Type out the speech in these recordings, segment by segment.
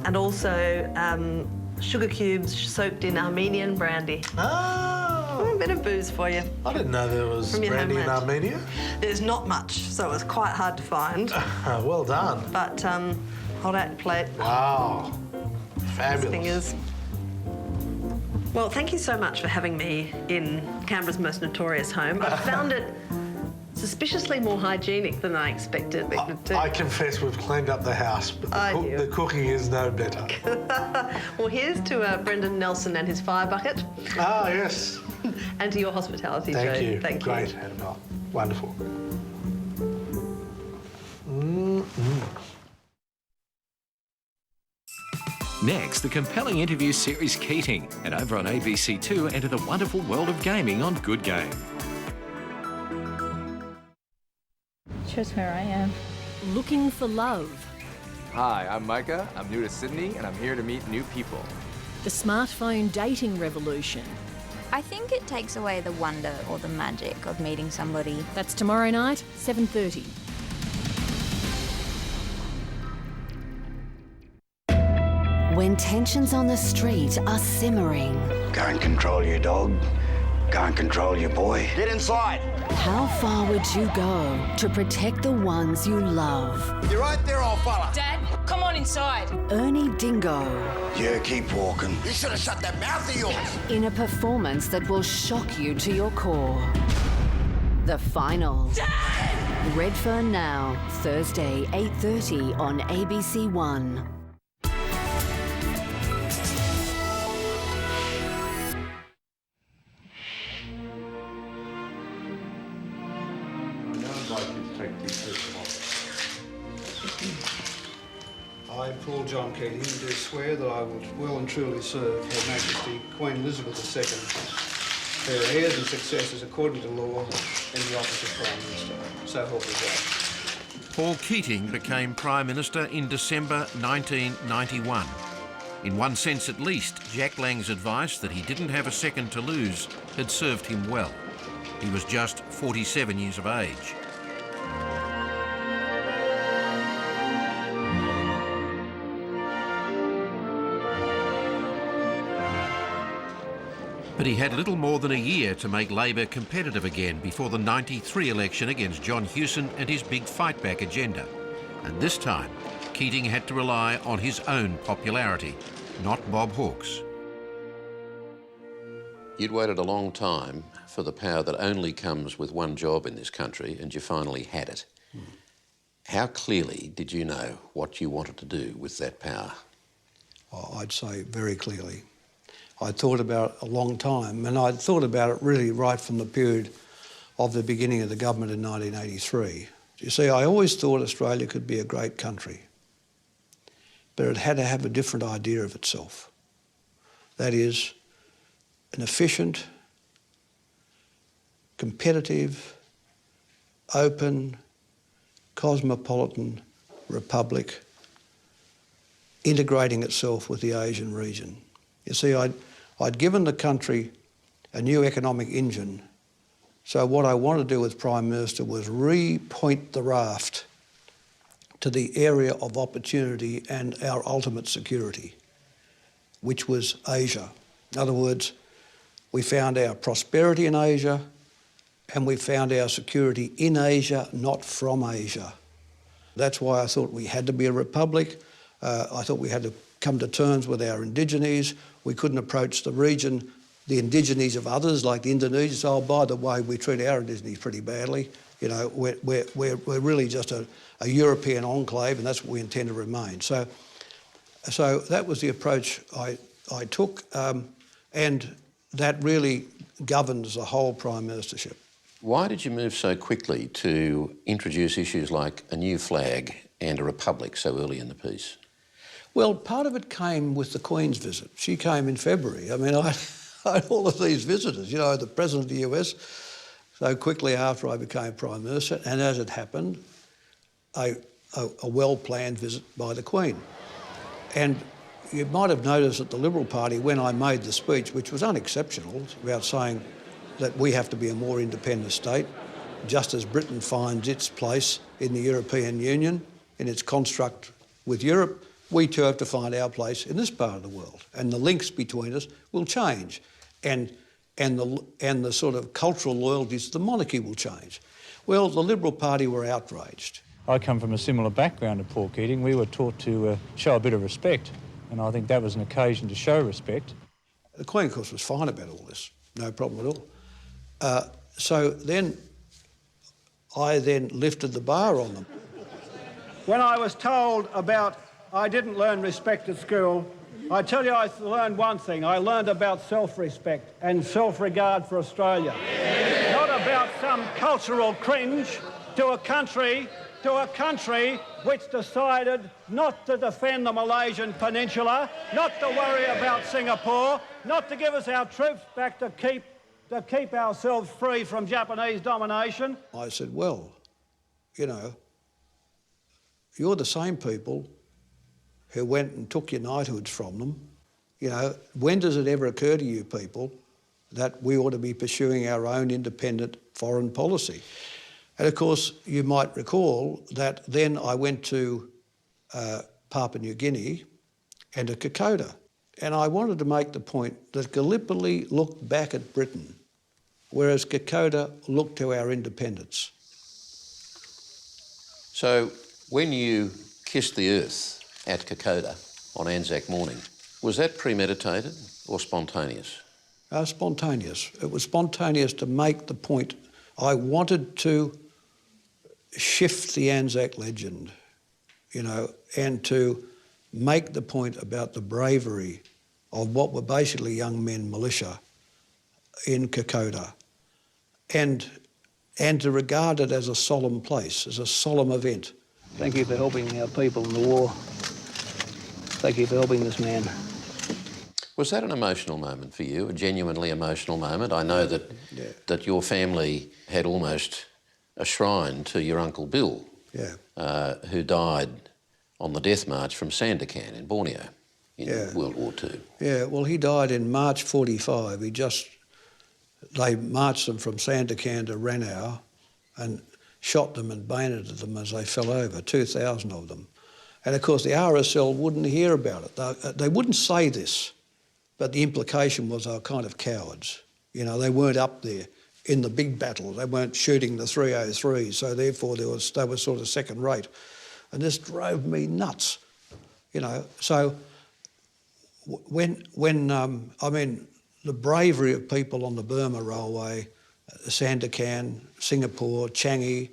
and also sugar cubes soaked in Armenian brandy. Oh! A bit of booze for you. I didn't know there was brandy in Armenia. There's not much, so it's quite hard to find. Well done. But hold out your plate. Wow. Fabulous. Thing is. Well, thank you so much for having me in Canberra's most notorious home. I found it suspiciously more hygienic than I expected it to. I confess we've cleaned up the house, but the cooking is no better. Well, here's to Brendan Nelson and his fire bucket. Ah, yes. And to your hospitality, Joe. Thank you. Thank you. Great, Annabelle. Wonderful. Next, the compelling interview series Keating, and over on ABC2, enter the wonderful world of gaming on Good Game. Shows where I am. Looking for love. Hi, I'm Micah. I'm new to Sydney and I'm here to meet new people. The smartphone dating revolution. I think it takes away the wonder or the magic of meeting somebody. That's tomorrow night, 7:30. When tensions on the street are simmering. Go and control your dog. Go and control your boy. Get inside. How far would you go to protect the ones you love? You're right there, old fella. Dad, come on inside. Ernie Dingo. Yeah, keep walking. You should have shut that mouth of yours. In a performance that will shock you to your core. The Final. Dad! Redfern Now, Thursday, 8:30 on ABC1. I, Paul John Keating, do swear that I will well and truly serve Her Majesty Queen Elizabeth II, her heirs and successors according to law in the office of Prime Minister. So help me God. Paul Keating became Prime Minister in December 1991. In one sense at least, Jack Lang's advice that he didn't have a second to lose had served him well. He was just 47 years of age. But he had little more than a year to make Labor competitive again before the '93 election against John Hewson and his big fight-back agenda. And this time, Keating had to rely on his own popularity, not Bob Hawke's. You'd waited a long time for the power that only comes with one job in this country, and you finally had it. How clearly did you know what you wanted to do with that power? Oh, I'd say very clearly. I thought about it a long time, and I'd thought about it really right from the period of the beginning of the government in 1983. You see, I always thought Australia could be a great country, but it had to have a different idea of itself. That is, an efficient, competitive, open, cosmopolitan republic integrating itself with the Asian region. You see, I'd given the country a new economic engine, so what I wanted to do with Prime Minister was repoint the raft to the area of opportunity and our ultimate security, which was Asia. In other words, we found our prosperity in Asia and we found our security in Asia, not from Asia. That's why I thought we had to be a republic. I thought we had to come to terms with our indigenes. We couldn't approach the region, the indigenes of others, like the Indonesians. Oh, by the way, we treat our indigenes pretty badly. You know, we're really just a European enclave, and that's what we intend to remain. So that was the approach I took, and that really governs the whole Prime Ministership. Why did you move so quickly to introduce issues like a new flag and a republic so early in the piece? Well, part of it came with the Queen's visit. She came in February. I mean, I had all of these visitors, you know, the President of the US, so quickly after I became Prime Minister, and as it happened, a well-planned visit by the Queen. And you might have noticed that the Liberal Party, when I made the speech, which was unexceptional, about saying that we have to be a more independent state, just as Britain finds its place in the European Union, in its construct with Europe, We too have to find our place in this part of the world, and the links between us will change, and the sort of cultural loyalties to the monarchy will change. Well, the Liberal Party were outraged. I come from a similar background to Paul Keating. We were taught to show a bit of respect, and I think that was an occasion to show respect. The Queen, of course, was fine about all this, no problem at all. So then I lifted the bar on them. When I was told about I didn't learn respect at school, I tell you I learned one thing. I learned about self-respect and self-regard for Australia. Not about some cultural cringe to a country which decided not to defend the Malaysian Peninsula, not to worry about Singapore, not to give us our troops back to keep ourselves free from Japanese domination. I said, well, you know, you're the same people who went and took your knighthoods from them. You know, when does it ever occur to you people that we ought to be pursuing our own independent foreign policy? And of course, you might recall that then I went to Papua New Guinea and to Kokoda. And I wanted to make the point that Gallipoli looked back at Britain, whereas Kokoda looked to our independence. So when you kissed the earth at Kokoda on Anzac morning, was that premeditated or spontaneous? Spontaneous. It was spontaneous to make the point. I wanted to shift the Anzac legend, you know, and to make the point about the bravery of what were basically young men militia in Kokoda, and to regard it as a solemn place, as a solemn event. Thank you for helping our people in the war. Thank you for helping this man. Was that an emotional moment for you, a genuinely emotional moment? I know that your family had almost a shrine to your Uncle Bill, who died on the death march from Sandakan in Borneo in World War II. Yeah, well, he died in March 45. They marched them from Sandakan to Ranau and shot them and bayoneted them as they fell over, 2,000 of them. And of course the RSL wouldn't hear about it. They wouldn't say this, but the implication was they were kind of cowards. You know, they weren't up there in the big battle. They weren't shooting the 303, so therefore they were sort of second rate. And this drove me nuts, you know. So when I mean, the bravery of people on the Burma Railway, Sandakan, Singapore, Changi,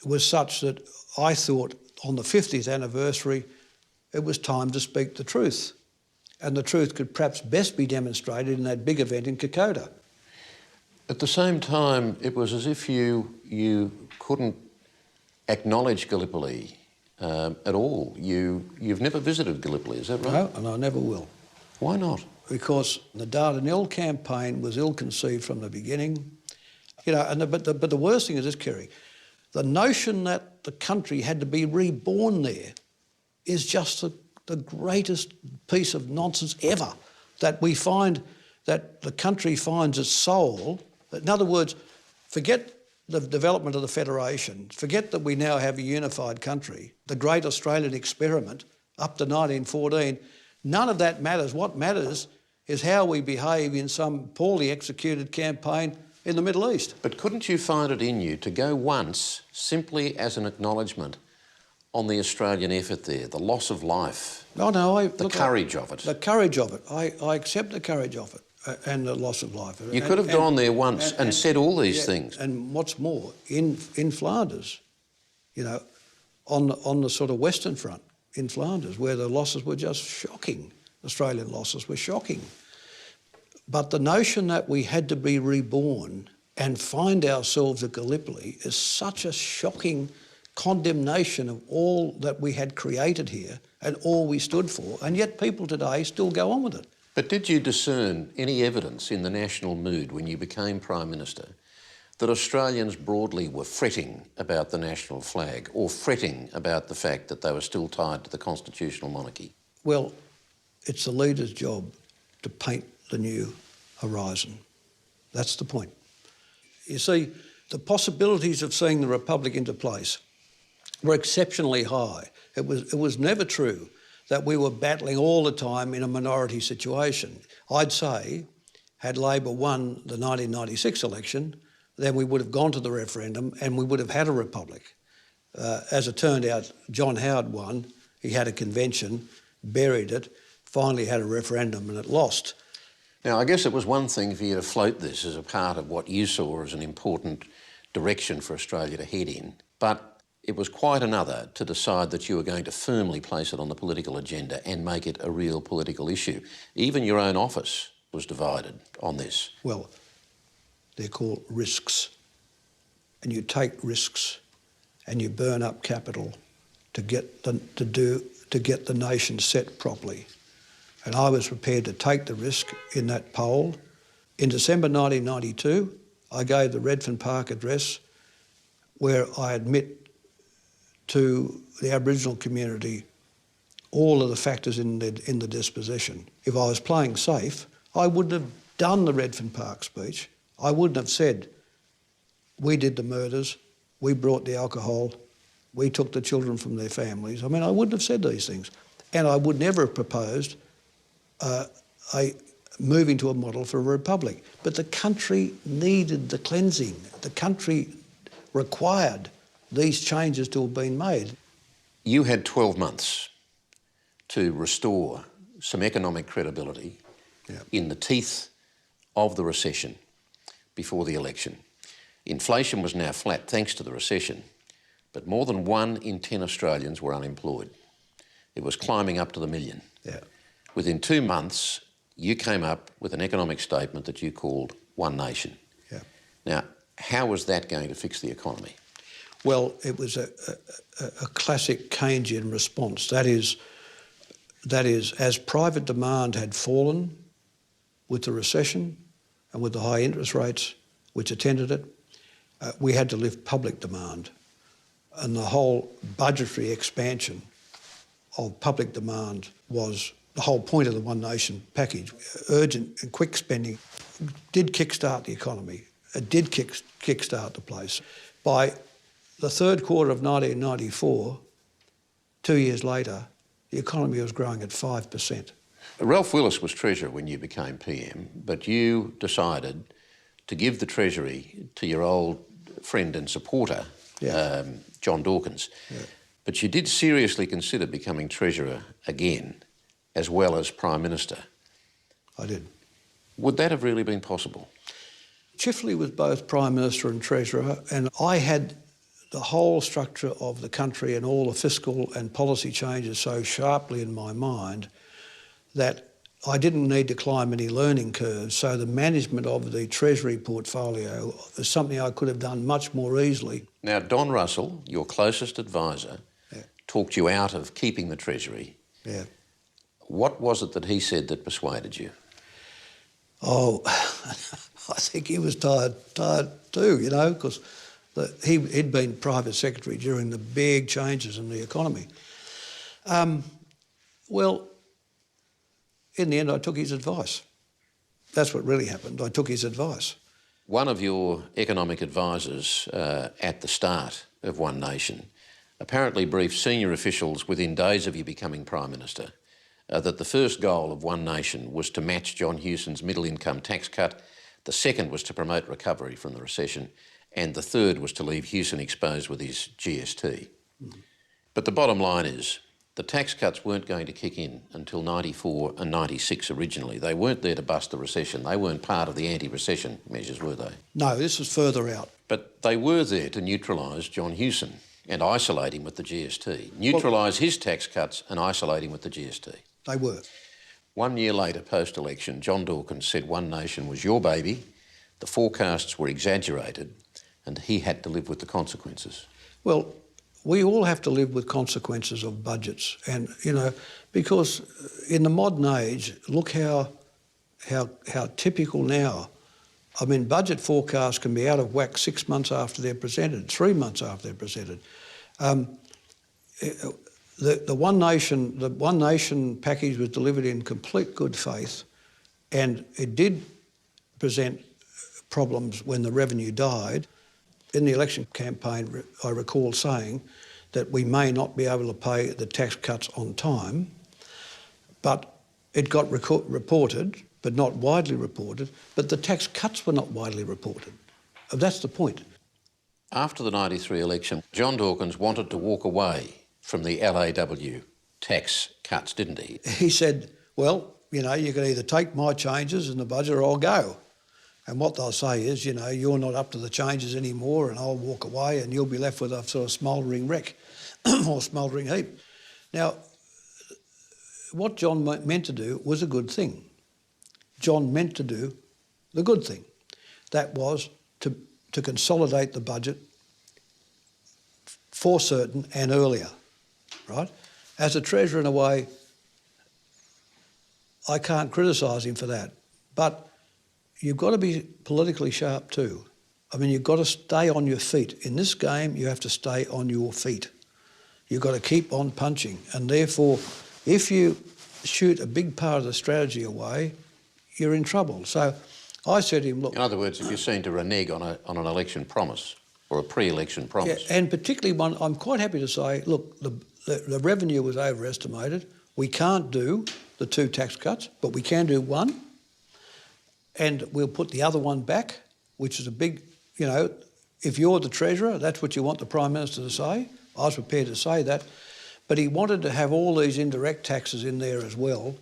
was such that I thought on the 50th anniversary it was time to speak the truth. And the truth could perhaps best be demonstrated in that big event in Kokoda. At the same time, it was as if you couldn't acknowledge Gallipoli at all. You've never visited Gallipoli, is that right? No, and I never will. Why not? Because the Dardanelles campaign was ill-conceived from the beginning. You know, but the worst thing is this, Kerry, the notion that the country had to be reborn there is just the greatest piece of nonsense ever, that we find that the country finds its soul. In other words, forget the development of the Federation, forget that we now have a unified country, the great Australian experiment up to 1914, none of that matters. What matters is how we behave in some poorly executed campaign in the Middle East. But couldn't you find it in you to go once simply as an acknowledgement on the Australian effort there, the loss of life, the courage of it? The courage of it. I accept the courage of it and the loss of life. You could have gone there once and said all these things. And what's more, in Flanders, you know, on the sort of Western Front in Flanders, where the losses were just shocking, Australian losses were shocking. But the notion that we had to be reborn and find ourselves at Gallipoli is such a shocking condemnation of all that we had created here and all we stood for, and yet people today still go on with it. But did you discern any evidence in the national mood when you became Prime Minister that Australians broadly were fretting about the national flag or fretting about the fact that they were still tied to the constitutional monarchy? Well, it's the leader's job to paint the new horizon. That's the point. You see, the possibilities of seeing the Republic into place were exceptionally high. It was never true that we were battling all the time in a minority situation. I'd say, had Labor won the 1996 election, then we would have gone to the referendum and we would have had a republic. As it turned out, John Howard won. He had a convention, buried it, finally had a referendum and it lost. Now, I guess it was one thing for you to float this as a part of what you saw as an important direction for Australia to head in, but it was quite another to decide that you were going to firmly place it on the political agenda and make it a real political issue. Even your own office was divided on this. Well, they're called risks. And you take risks and you burn up capital to get the nation set properly. And I was prepared to take the risk in that poll. In December 1992, I gave the Redfern Park address where I admit to the Aboriginal community all of the factors in the disposition. If I was playing safe, I wouldn't have done the Redfern Park speech. I wouldn't have said, we did the murders, we brought the alcohol, we took the children from their families. I mean, I wouldn't have said these things. And I would never have proposed moving to a model for a republic. But the country needed the cleansing. The country required these changes to have been made. You had 12 months to restore some economic credibility in the teeth of the recession before the election. Inflation was now flat thanks to the recession, but more than 1 in 10 Australians were unemployed. It was climbing up to the million. Yeah. Within 2 months, you came up with an economic statement that you called One Nation. Yeah. Now, how was that going to fix the economy? Well, it was a classic Keynesian response. That is, as private demand had fallen with the recession and with the high interest rates which attended it, we had to lift public demand. And the whole budgetary expansion of public demand was the whole point of the One Nation package. Urgent and quick spending did kickstart the economy. It did kickstart the place. By the third quarter of 1994, 2 years later, the economy was growing at 5%. Ralph Willis was Treasurer when you became PM, but you decided to give the Treasury to your old friend and supporter, John Dawkins. Yeah. But you did seriously consider becoming Treasurer again, as well as Prime Minister. I did. Would that have really been possible? Chifley was both Prime Minister and Treasurer, and I had the whole structure of the country and all the fiscal and policy changes so sharply in my mind that I didn't need to climb any learning curves, so the management of the Treasury portfolio is something I could have done much more easily. Now, Don Russell, your closest advisor, talked you out of keeping the Treasury. Yeah. What was it that he said that persuaded you? Oh, I think he was tired too, you know, because he'd been private secretary during the big changes in the economy. Well, in the end, I took his advice. That's what really happened. I took his advice. One of your economic advisors at the start of One Nation apparently briefed senior officials within days of you becoming Prime Minister that the first goal of One Nation was to match John Hewson's middle income tax cut, the second was to promote recovery from the recession, and the third was to leave Hewson exposed with his GST. But the bottom line is, the tax cuts weren't going to kick in until 94 and 96 originally. They weren't there to bust the recession. They weren't part of the anti-recession measures, were they? No, this was further out. But they were there to neutralise John Hewson and isolate him with the GST. Neutralise his tax cuts and isolate him with the GST. They were. 1 year later, post-election, John Dawkins said One Nation was your baby, the forecasts were exaggerated, and he had to live with the consequences. Well, we all have to live with consequences of budgets, and you know, because in the modern age, look how typical now. I mean, budget forecasts can be out of whack 6 months after they're presented, 3 months after they're presented. The One Nation package was delivered in complete good faith, and it did present problems when the revenue died. In the election campaign, I recall saying that we may not be able to pay the tax cuts on time, but it got reported, but not widely reported, but the tax cuts were not widely reported. That's the point. After the 93 election, John Dawkins wanted to walk away from the LAW tax cuts, didn't he? He said, well, you know, you can either take my changes in the budget or I'll go. And what they'll say is, you know, you're not up to the changes anymore and I'll walk away and you'll be left with a sort of smouldering wreck or smouldering heap. Now, what John meant to do was a good thing. John meant to do the good thing. That was to consolidate the budget for certain and earlier, right? As a Treasurer, in a way, I can't criticise him for that. But you've got to be politically sharp too. I mean, you've got to stay on your feet. In this game, you have to stay on your feet. You've got to keep on punching. And therefore, if you shoot a big part of the strategy away, you're in trouble. So I said to him, look... In other words, if you're seen to renege on an election promise or a pre-election promise... Yeah, and particularly one, I'm quite happy to say, look, the revenue was overestimated. We can't do the 2 tax cuts, but we can do one. And we'll put the other one back, which is a big, you know, if you're the Treasurer, that's what you want the Prime Minister to say. I was prepared to say that. But he wanted to have all these indirect taxes in there as well.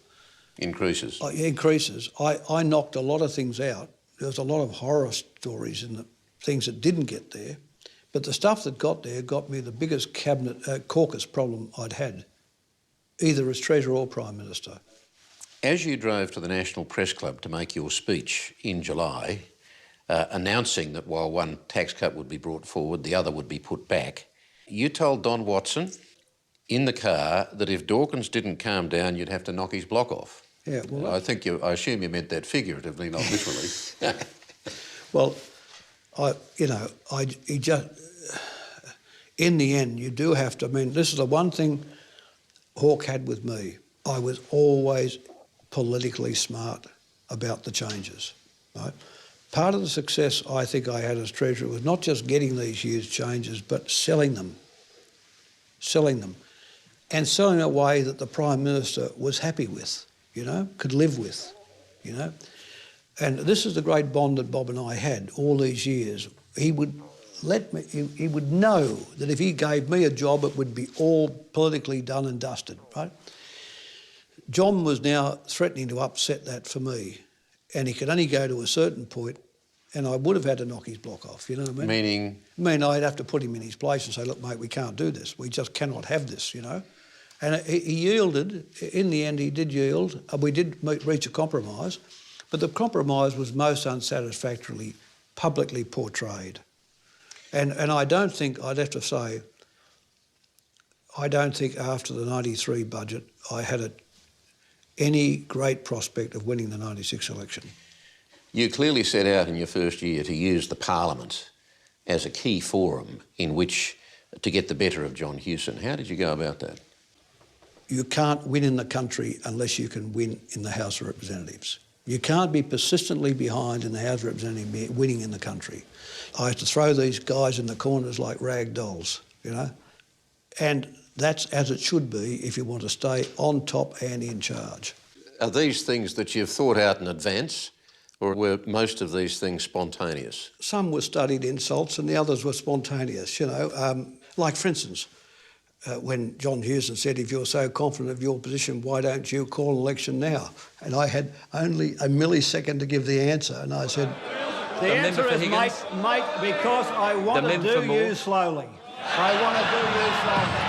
Increases. Increases. I knocked a lot of things out. There was a lot of horror stories in the things that didn't get there. But the stuff that got there got me the biggest cabinet caucus problem I'd had, either as Treasurer or Prime Minister. As you drove to the National Press Club to make your speech in July, announcing that while one tax cut would be brought forward, the other would be put back, you told Don Watson in the car that if Dawkins didn't calm down, you'd have to knock his block off. Yeah, well... I assume you meant that figuratively, not literally. Well, in the end, you do have to... I mean, this is the one thing Hawke had with me. I was always politically smart about the changes, right? Part of the success I think I had as Treasurer was not just getting these huge changes, but selling them, and selling in a way that the Prime Minister was happy with, you know, could live with, you know. And this is the great bond that Bob and I had all these years. He would let me, he would know that if he gave me a job, it would be all politically done and dusted, right? John was now threatening to upset that for me, and he could only go to a certain point, and I would have had to knock his block off, you know what I mean? Meaning? I mean, I'd have to put him in his place and say, look, mate, we can't do this. We just cannot have this, you know? And he yielded. In the end, he did yield. We did reach a compromise, but the compromise was most unsatisfactorily publicly portrayed. And I don't think, I'd have to say, I don't think after the 93 budget I had any great prospect of winning the 96 election. You clearly set out in your first year to use the Parliament as a key forum in which to get the better of John Hewson. How did you go about that? You can't win in the country unless you can win in the House of Representatives. You can't be persistently behind in the House of Representatives winning in the country. I have to throw these guys in the corners like rag dolls, you know? And that's as it should be if you want to stay on top and in charge. Are these things that you've thought out in advance, or were most of these things spontaneous? Some were studied insults and the others were spontaneous, you know. Like, for instance, when John Hewson said, if you're so confident of your position, why don't you call an election now? And I had only a millisecond to give the answer, and I said... The answer is, mate, because I want to do you slowly. I want to do you slowly.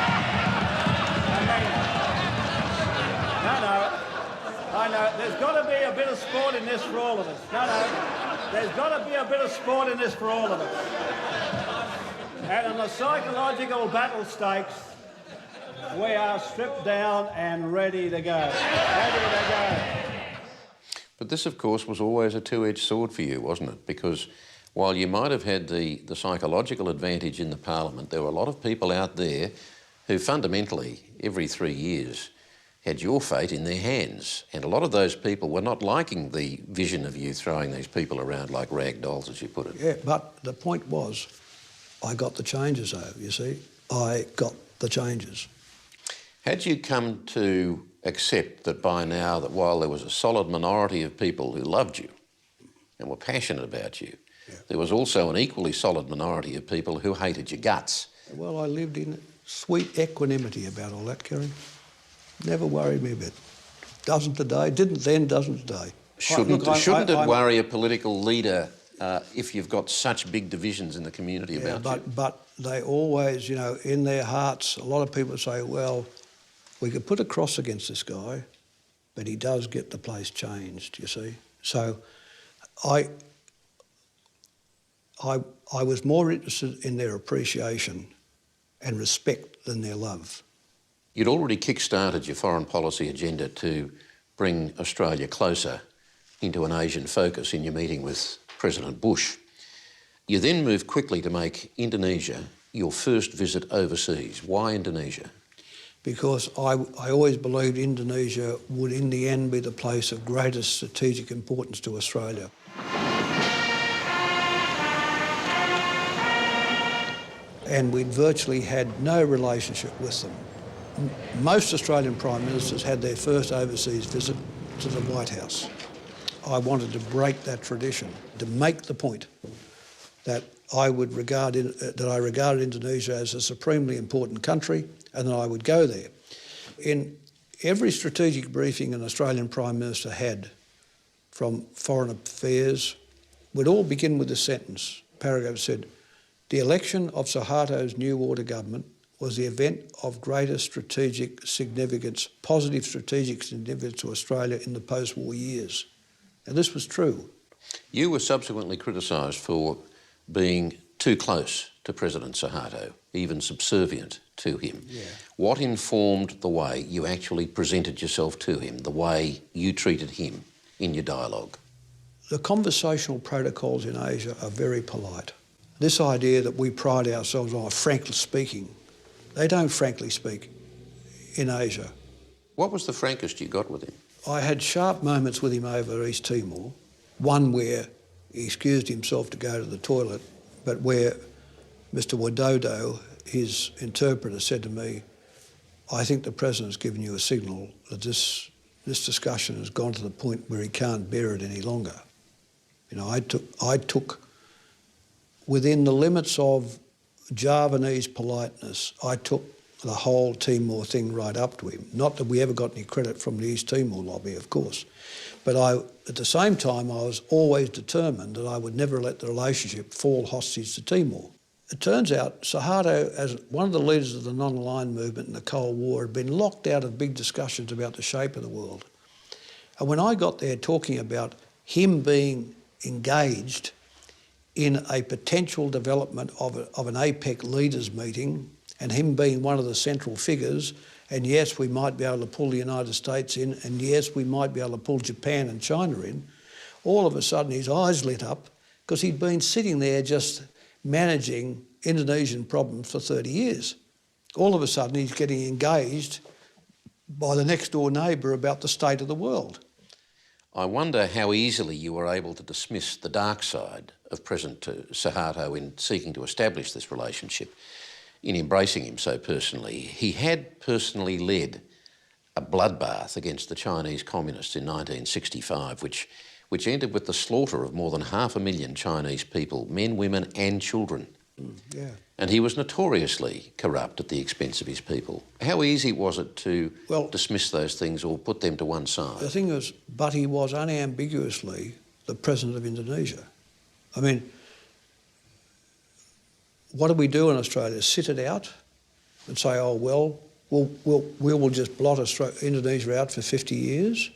I know, there's got to be a bit of sport in this for all of us. There's got to be a bit of sport in this for all of us. And in the psychological battle stakes, we are stripped down and ready to go. But this, of course, was always a two-edged sword for you, wasn't it? Because while you might have had the psychological advantage in the Parliament, there were a lot of people out there who fundamentally, every 3 years, had your fate in their hands. And a lot of those people were not liking the vision of you throwing these people around like rag dolls, as you put it. Yeah, but the point was, I got the changes over, you see. I got the changes. Had you come to accept that by now that while there was a solid minority of people who loved you and were passionate about you, there was also an equally solid minority of people who hated your guts? Well, I lived in sweet equanimity about all that, Kerry. Never worried me a bit. Doesn't today, didn't then, doesn't today. Shouldn't it worry a political leader if you've got such big divisions in the community about you? But they always, you know, in their hearts, a lot of people say, well, we could put a cross against this guy, but he does get the place changed, you see. So I was more interested in their appreciation and respect than their love. You'd already kick-started your foreign policy agenda to bring Australia closer into an Asian focus in your meeting with President Bush. You then moved quickly to make Indonesia your first visit overseas. Why Indonesia? Because I always believed Indonesia would in the end be the place of greatest strategic importance to Australia. And we'd virtually had no relationship with them. Most Australian Prime Ministers had their first overseas visit to the White House. I wanted to break that tradition, to make the point that I regarded Indonesia as a supremely important country and that I would go there. In every strategic briefing an Australian Prime Minister had from Foreign Affairs would all begin with this sentence. Paragraph said, "The election of Suharto's New Order government was the event of greatest strategic significance, positive strategic significance to Australia in the post-war years." And this was true. You were subsequently criticised for being too close to President Suharto, even subservient to him. Yeah. What informed the way you actually presented yourself to him, the way you treated him in your dialogue? The conversational protocols in Asia are very polite. This idea that we pride ourselves on frankly speaking, they don't frankly speak in Asia. What was the frankest you got with him? I had sharp moments with him over East Timor, one where he excused himself to go to the toilet, but where Mr Widodo, his interpreter, said to me, "I think the President's given you a signal that this discussion has gone to the point where he can't bear it any longer." You know, I took within the limits of Javanese politeness, I took the whole Timor thing right up to him. Not that we ever got any credit from the East Timor lobby, of course. But at the same time, I was always determined that I would never let the relationship fall hostage to Timor. It turns out Suharto, as one of the leaders of the non-aligned movement in the Cold War, had been locked out of big discussions about the shape of the world. And when I got there talking about him being engaged in a potential development of an APEC leaders meeting and him being one of the central figures, and yes, we might be able to pull the United States in, and yes, we might be able to pull Japan and China in, all of a sudden his eyes lit up because he'd been sitting there just managing Indonesian problems for 30 years. All of a sudden he's getting engaged by the next door neighbour about the state of the world. I wonder how easily you were able to dismiss the dark side of President Suharto in seeking to establish this relationship, in embracing him so personally. He had personally led a bloodbath against the Chinese communists in 1965, which ended with the slaughter of more than 500,000 Chinese people, men, women and children. Yeah. And he was notoriously corrupt at the expense of his people. How easy was it to dismiss those things or put them to one side? The thing is, but he was unambiguously the President of Indonesia. I mean, what do we do in Australia? Sit it out and say, oh, well, we will just blot Indonesia out for 50 years?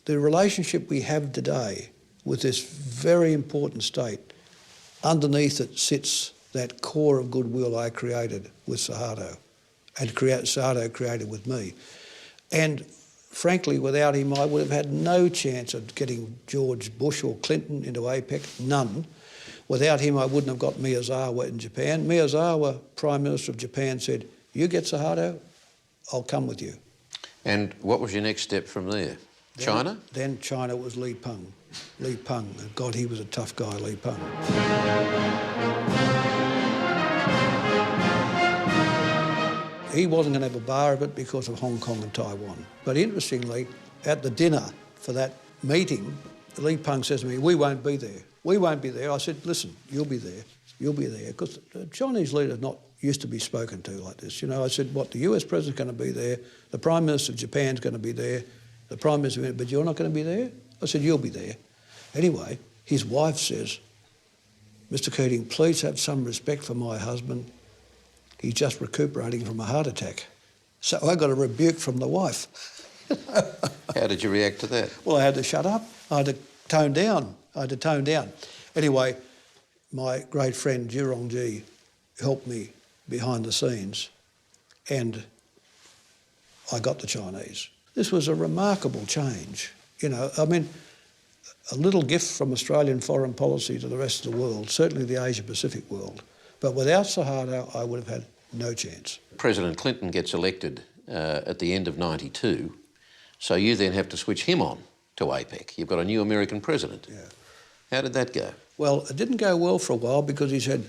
The relationship we have today with this very important state, underneath it sits that core of goodwill I created with Suharto and Suharto created with me. And frankly, without him, I would have had no chance of getting George Bush or Clinton into APEC, none. Without him, I wouldn't have got Miyazawa in Japan. Miyazawa, Prime Minister of Japan, said, "You get Suharto, I'll come with you." And what was your next step from there? China? Then China was Li Peng. Li Peng. God, he was a tough guy, Li Peng. he wasn't going to have a bar of it because of Hong Kong and Taiwan. But interestingly, at the dinner for that meeting, Lee Peng says to me, we won't be there. We won't be there. I said, listen, you'll be there. You'll be there. Because the Chinese leader's not used to be spoken to like this. You know, I said, what, the US president's going to be there, the Prime Minister of Japan's going to be there, the Prime Minister, but you're not going to be there? I said, you'll be there. Anyway, his wife says, Mr. Keating, please have some respect for my husband. He's just recuperating from a heart attack. So I got a rebuke from the wife. How did you react to that? Well, I had to shut up. I had to tone down. Anyway, my great friend Zhirong Ji helped me behind the scenes, and I got the Chinese. This was a remarkable change. You know, I mean, a little gift from Australian foreign policy to the rest of the world, certainly the Asia-Pacific world. But without Suharto, I would have had no chance. President Clinton gets elected at the end of '92, so you then have to switch him on to APEC. You've got a new American president. Yeah. How did that go? Well, it didn't go well for a while because he said,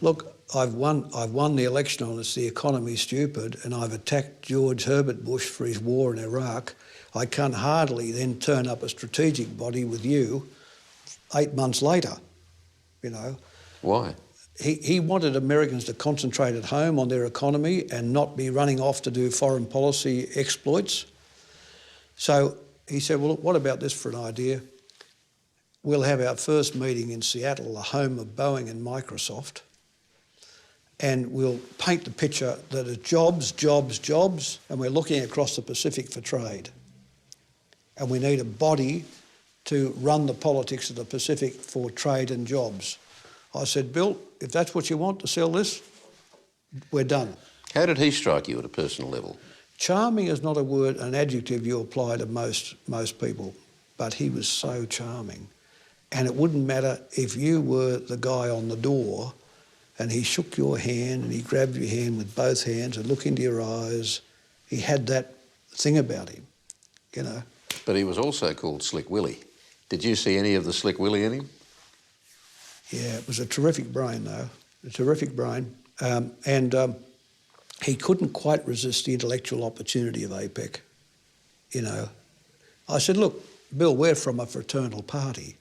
look, I've won the election on it's the economy's stupid, and I've attacked George Herbert Bush for his war in Iraq. I can't hardly then turn up a strategic body with you 8 months later, you know. Why? He wanted Americans to concentrate at home on their economy and not be running off to do foreign policy exploits. So he said, well, what about this for an idea? We'll have our first meeting in Seattle, the home of Boeing and Microsoft, and we'll paint the picture that it's jobs, jobs, jobs, and we're looking across the Pacific for trade. And we need a body to run the politics of the Pacific for trade and jobs. I said, Bill, if that's what you want to sell this, we're done. How did he strike you at a personal level? Charming is not a word, an adjective you apply to most people, but he was so charming. And it wouldn't matter if you were the guy on the door and he shook your hand and he grabbed your hand with both hands and looked into your eyes. He had that thing about him, you know. But he was also called Slick Willie. Did you see any of the Slick Willie in him? Yeah, it was a terrific brain, though, a terrific brain. He couldn't quite resist the intellectual opportunity of APEC, you know. I said, look, Bill, we're from a fraternal party.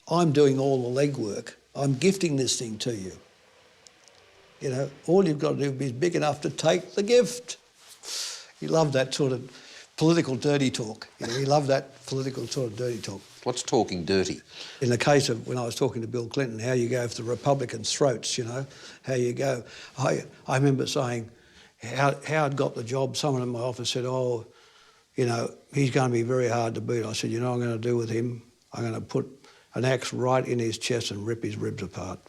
I'm doing all the legwork. I'm gifting this thing to you. You know, all you've got to do is big enough to take the gift. He loved that sort of political dirty talk. You know, he loved that political sort of dirty talk. What's talking dirty? In the case of when I was talking to Bill Clinton, how you go for the Republicans' throats, you know, how you go. I remember saying, Howard got the job. Someone in my office said, oh, you know, he's going to be very hard to beat. I said, you know what I'm going to do with him? I'm going to put an axe right in his chest and rip his ribs apart.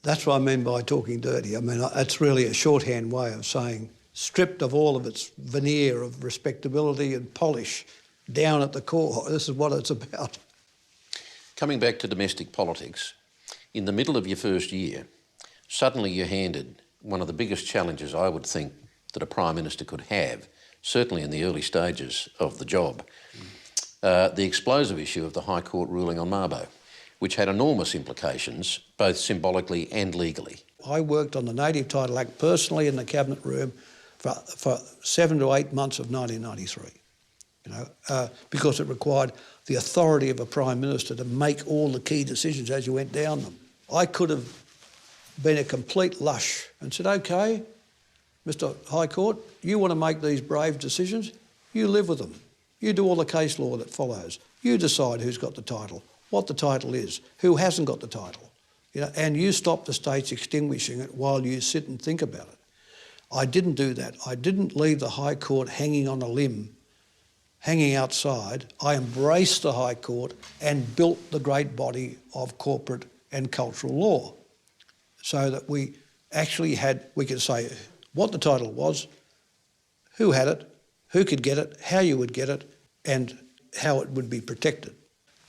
That's what I mean by talking dirty. I mean, that's really a shorthand way of saying stripped of all of its veneer of respectability and polish, down at the core. This is what it's about. Coming back to domestic politics, in the middle of your first year, suddenly you're handed one of the biggest challenges I would think that a Prime Minister could have, certainly in the early stages of the job. The explosive issue of the High Court ruling on Mabo, which had enormous implications, both symbolically and legally. I worked on the Native Title Act personally in the Cabinet room for 7 to 8 months of 1993, you know, because it required the authority of a Prime Minister to make all the key decisions as you went down them. I could have been a complete lush and said, OK, Mr High Court, you want to make these brave decisions, you live with them. You do all the case law that follows. You decide who's got the title, what the title is, who hasn't got the title, you know, and you stop the states extinguishing it while you sit and think about it. I didn't do that. I didn't leave the High Court hanging on a limb, hanging outside. I embraced the High Court and built the great body of corporate and cultural law so that we actually had, we could say what the title was, who had it, who could get it, how you would get it, and how it would be protected.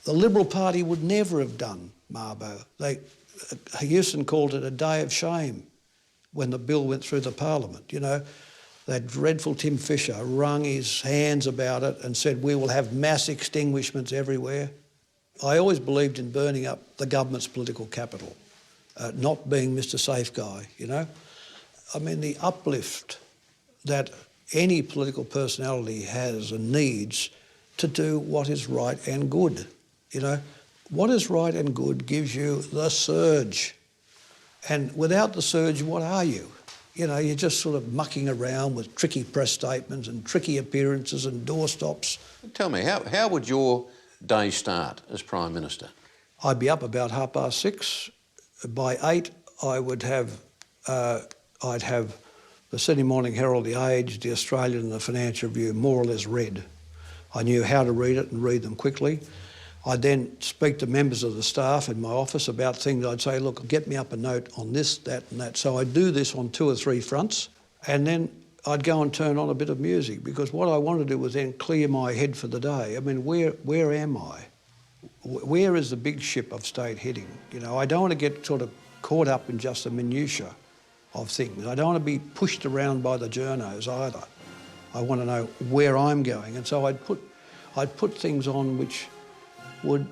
The Liberal Party would never have done Mabo. Houston called it a day of shame when the bill went through the Parliament. You know, that dreadful Tim Fisher wrung his hands about it and said, we will have mass extinguishments everywhere. I always believed in burning up the government's political capital, not being Mr Safe Guy, you know. I mean, the uplift that any political personality has and needs to do what is right and good. You know, what is right and good gives you the surge. And without the surge, what are you? You know, you're just sort of mucking around with tricky press statements and tricky appearances and doorstops. Tell me, how would your day start as Prime Minister? I'd be up about 6:30. By 8, I'd have the Sydney Morning Herald, the Age, the Australian and the Financial Review more or less read. I knew how to read it and read them quickly. I'd then speak to members of the staff in my office about things. I'd say, look, get me up a note on this, that and that. So I'd do this on 2 or 3 fronts, and then I'd go and turn on a bit of music, because what I wanted to do was then clear my head for the day. I mean, where am I? Where is the big ship of state heading? You know, I don't want to get sort of caught up in just the minutiae of things. I don't want to be pushed around by the journos either. I want to know where I'm going. And so I'd put things on which would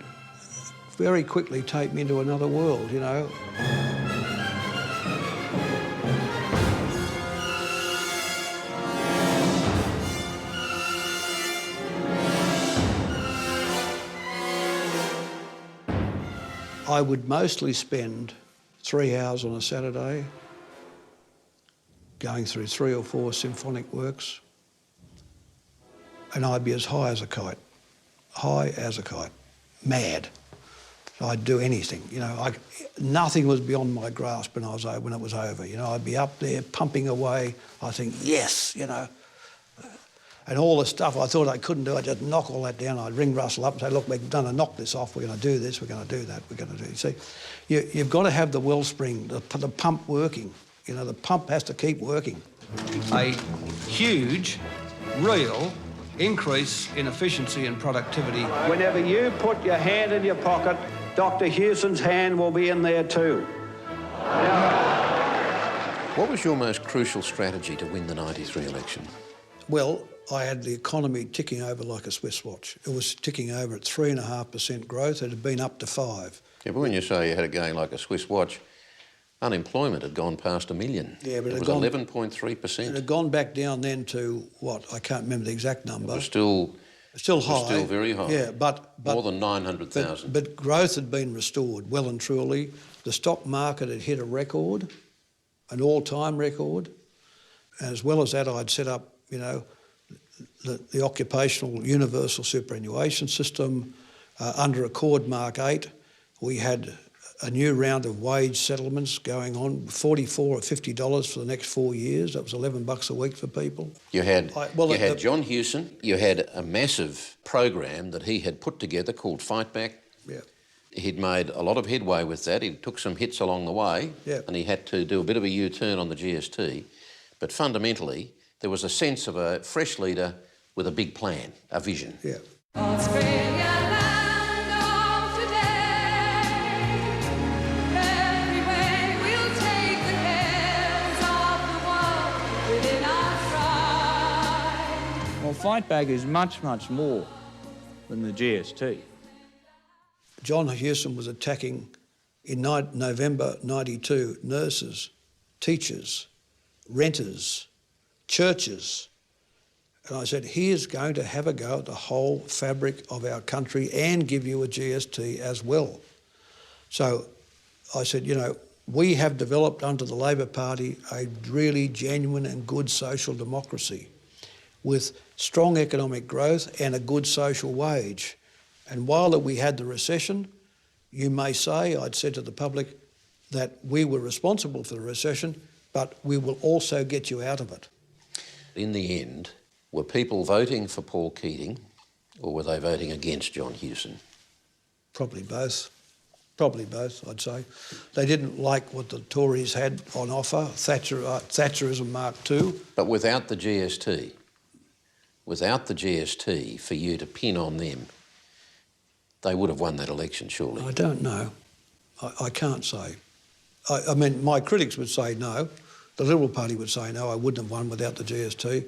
very quickly take me into another world, you know. I would mostly spend 3 hours on a Saturday going through 3 or 4 symphonic works, and I'd be as high as a kite, mad. I'd do anything, you know. Nothing was beyond my grasp when it was over. You know, I'd be up there pumping away. I think, yes, you know. And all the stuff I thought I couldn't do, I'd just knock all that down. I'd ring Russell up and say, look, we're going to knock this off. We're going to do this. We're going to do that. We're going to do. See, you've got to have the wellspring, the pump working. You know, the pump has to keep working. A huge, real increase in efficiency and productivity. Whenever you put your hand in your pocket, Dr. Hewson's hand will be in there too. What was your most crucial strategy to win the 93 election? Well, I had the economy ticking over like a Swiss watch. It was ticking over at 3.5% growth. It had been up to 5. Yeah, but when you say you had it going like a Swiss watch, unemployment had gone past 1 million. Yeah, but it was 11.3%. It had gone back down then to what? I can't remember the exact number. It was still high. Still very high. Yeah, but more than 900,000. But growth had been restored well and truly. The stock market had hit a record, an all-time record. And as well as that, I'd set up, you know, the occupational universal superannuation system. Under Accord Mark 8, we had a new round of wage settlements going on, $44 or $50 for the next 4 years. That was $11 a week for people. You had John Hewson. You had a massive program that he had put together called Fight Back. Yeah. He'd made a lot of headway with that. He took some hits along the way, and he had to do a bit of a U-turn on the GST. But fundamentally, there was a sense of a fresh leader with a big plan, a vision. Yeah. Well, Fight Back is much, much more than the GST. John Hewson was attacking, in November 92, nurses, teachers, renters, churches. And I said, he is going to have a go at the whole fabric of our country and give you a GST as well. So I said, you know, we have developed under the Labor Party a really genuine and good social democracy with strong economic growth and a good social wage. And while we had the recession, you may say, I'd said to the public, that we were responsible for the recession, but we will also get you out of it. In the end, were people voting for Paul Keating or were they voting against John Hewson? Probably both. Probably both, I'd say. They didn't like what the Tories had on offer, Thatcherism Mark II. But without the GST, for you to pin on them, they would have won that election, surely. I don't know. I can't say. I mean, my critics would say no. The Liberal Party would say no, I wouldn't have won without the GST.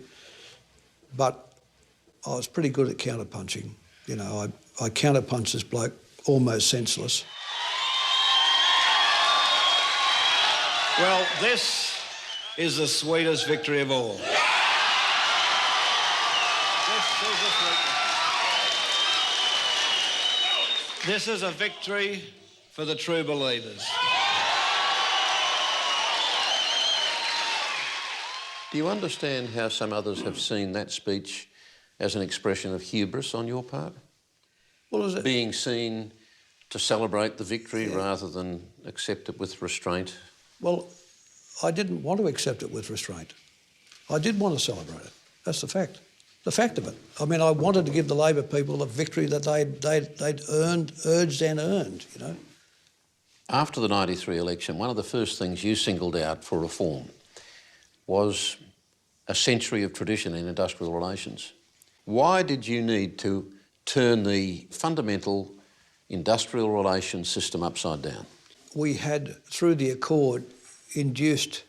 But I was pretty good at counterpunching. You know, I counterpunched this bloke almost senseless. Well, this is the sweetest victory of all. This is a victory for the true believers. Do you understand how some others have seen that speech as an expression of hubris on your part? Well, is it being seen to celebrate the victory rather than accept it with restraint? Well, I didn't want to accept it with restraint. I did want to celebrate it. That's the fact. The fact of it. I mean, I wanted to give the Labor people a victory that they'd urged and earned, you know. After the 93 election, one of the first things you singled out for reform was a century of tradition in industrial relations. Why did you need to turn the fundamental industrial relations system upside down? We had, through the Accord, induced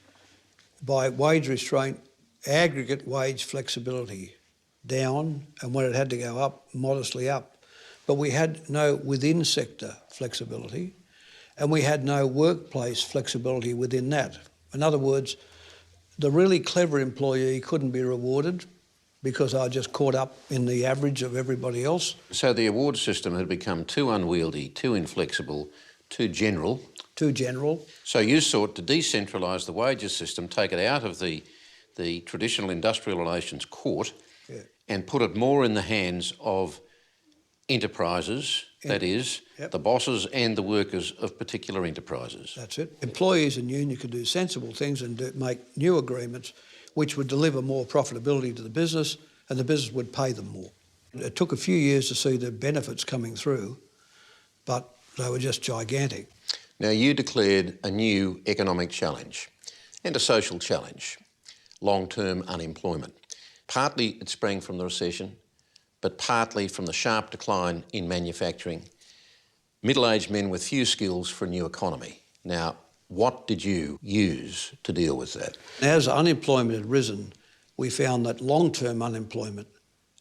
by wage restraint, aggregate wage flexibility down, and when it had to go up, modestly up. But we had no within-sector flexibility, and we had no workplace flexibility within that. In other words, the really clever employee couldn't be rewarded because I just caught up in the average of everybody else. So the award system had become too unwieldy, too inflexible, too general. Too general. So you sought to decentralise the wages system, take it out of the traditional industrial relations court and put it more in the hands of enterprises, that is, the bosses and the workers of particular enterprises. That's it. Employees and union could do sensible things and make new agreements which would deliver more profitability to the business, and the business would pay them more. It took a few years to see the benefits coming through, but they were just gigantic. Now, you declared a new economic challenge and a social challenge, long-term unemployment. Partly it sprang from the recession, but partly from the sharp decline in manufacturing. Middle-aged men with few skills for a new economy. Now, what did you use to deal with that? As unemployment had risen, we found that long-term unemployment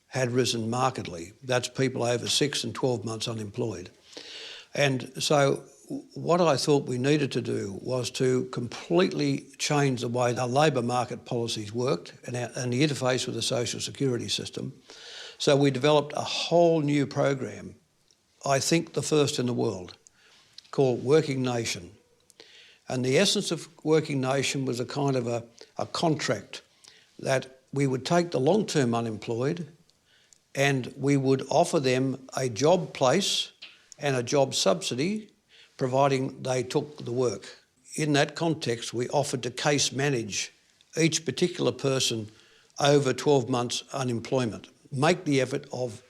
had risen markedly. That's people over 6 and 12 months unemployed. And so what I thought we needed to do was to completely change the way our labour market policies worked and the interface with the social security system. So we developed a whole new program, I think the first in the world, called Working Nation. And the essence of Working Nation was a kind of a contract that we would take the long-term unemployed and we would offer them a job place and a job subsidy, providing they took the work. In that context, we offered to case manage each particular person over 12 months unemployment, make the effort of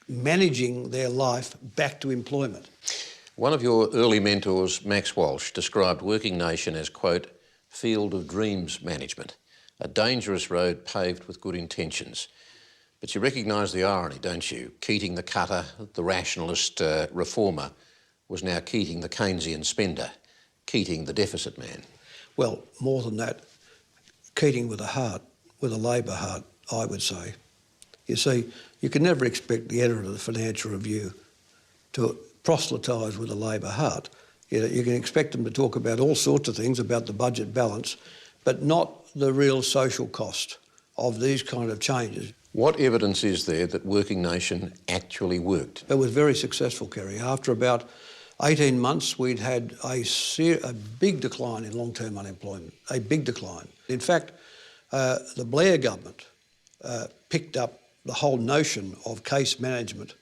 managing their life back to employment. One of your early mentors, Max Walsh, described Working Nation as, quote, field of dreams management, a dangerous road paved with good intentions. But you recognise the irony, don't you? Keating the cutter, the rationalist reformer, was now Keating the Keynesian spender, Keating the deficit man. Well, more than that, Keating with a heart, with a Labor heart, I would say. You see, you can never expect the editor of the Financial Review to proselytise with a Labor heart. You can expect them to talk about all sorts of things, about the budget balance, but not the real social cost of these kind of changes. What evidence is there that Working Nation actually worked? It was very successful, Kerry. After about 18 months, we'd had a big decline in long-term unemployment, a big decline. In fact, the Blair government picked up the whole notion of case management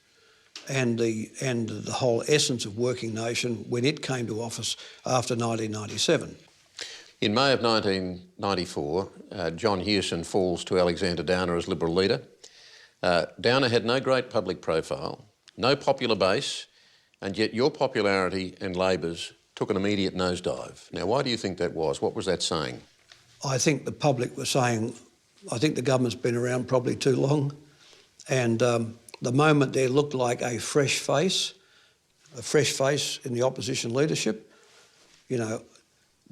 and the whole essence of Working Nation when it came to office after 1997. In May of 1994, John Hewson falls to Alexander Downer as Liberal leader. Downer had no great public profile, no popular base, and yet your popularity and Labor's took an immediate nosedive. Now, why do you think that was? What was that saying? I think the public was saying, I think the government's been around probably too long, and the moment there looked like a fresh face in the opposition leadership, you know,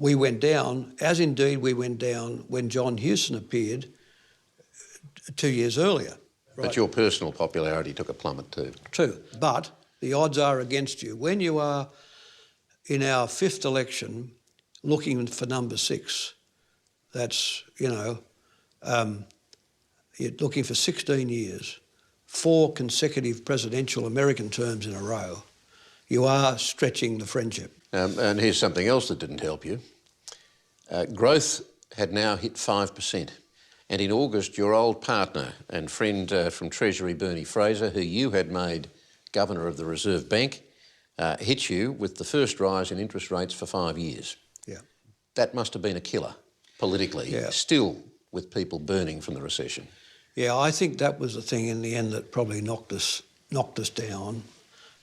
we went down, as indeed we went down when John Hewson appeared 2 years earlier. But your personal popularity took a plummet too. True, but the odds are against you. When you are in our 5th election looking for number 6, that's, you're looking for 16 years, 4 consecutive presidential American terms in a row, you are stretching the friendship. And here's something else that didn't help you. Growth had now hit 5%. And in August, your old partner and friend from Treasury, Bernie Fraser, who you had made Governor of the Reserve Bank, hit you with the first rise in interest rates for 5 years. Yeah. That must have been a killer, politically, still with people burning from the recession. Yeah, I think that was the thing in the end that probably knocked us down.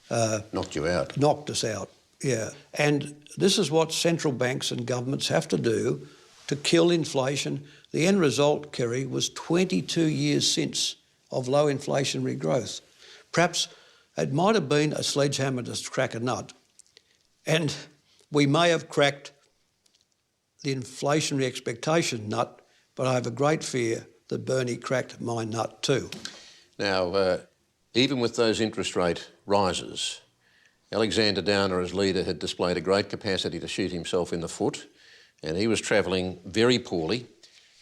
Knocked you out. Knocked us out, yeah. And this is what central banks and governments have to do to kill inflation. The end result, Kerry, was 22 years since of low inflationary growth. Perhaps it might have been a sledgehammer to crack a nut, and we may have cracked the inflationary expectation nut, but I have a great fear that Bernie cracked my nut too. Now, even with those interest rate rises, Alexander Downer as leader had displayed a great capacity to shoot himself in the foot, and he was travelling very poorly,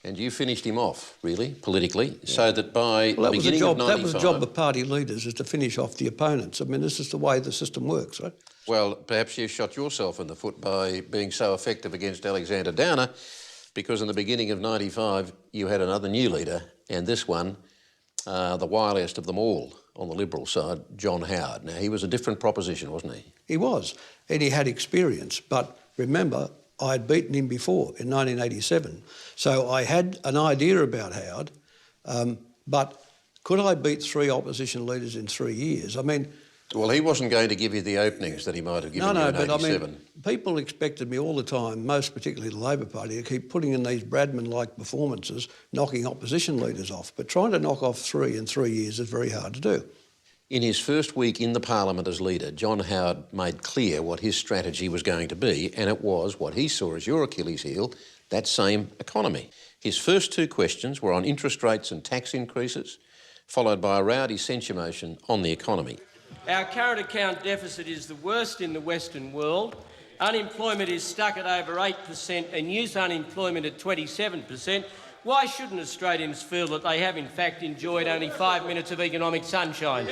and you finished him off, really, politically, so that by the beginning of 95... That was the job of party leaders, is to finish off the opponents. I mean, this is the way the system works, right? Well, perhaps you shot yourself in the foot by being so effective against Alexander Downer, because in the beginning of 95 you had another new leader, and this one, the wiliest of them all on the Liberal side, John Howard. Now, he was a different proposition, wasn't he? He was, and he had experience, but remember, I had beaten him before in 1987. So I had an idea about Howard, but could I beat 3 opposition leaders in 3 years? I mean... Well, he wasn't going to give you the openings that he might have given you in 87. No, but I mean, people expected me all the time, most particularly the Labor Party, to keep putting in these Bradman-like performances, knocking opposition leaders off. But trying to knock off 3 in 3 years is very hard to do. In his first week in the Parliament as leader, John Howard made clear what his strategy was going to be, and it was what he saw as your Achilles heel, that same economy. His first 2 questions were on interest rates and tax increases, followed by a rowdy censure motion on the economy. Our current account deficit is the worst in the Western world. Unemployment is stuck at over 8% and youth unemployment at 27%. Why shouldn't Australians feel that they have in fact enjoyed only 5 minutes of economic sunshine?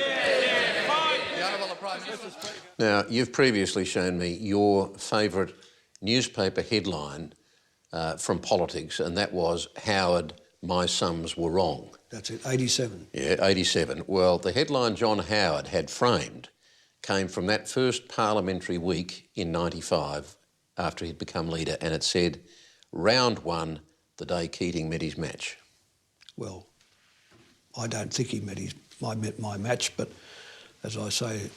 Now, you've previously shown me your favourite newspaper headline from politics, and that was, Howard, my sums were wrong. That's it, 87. Yeah, 87. Well, the headline John Howard had framed came from that first parliamentary week in 95 after he'd become leader, and it said, round 1, the day Keating met his match. Well, I don't think he met my match, but as I say,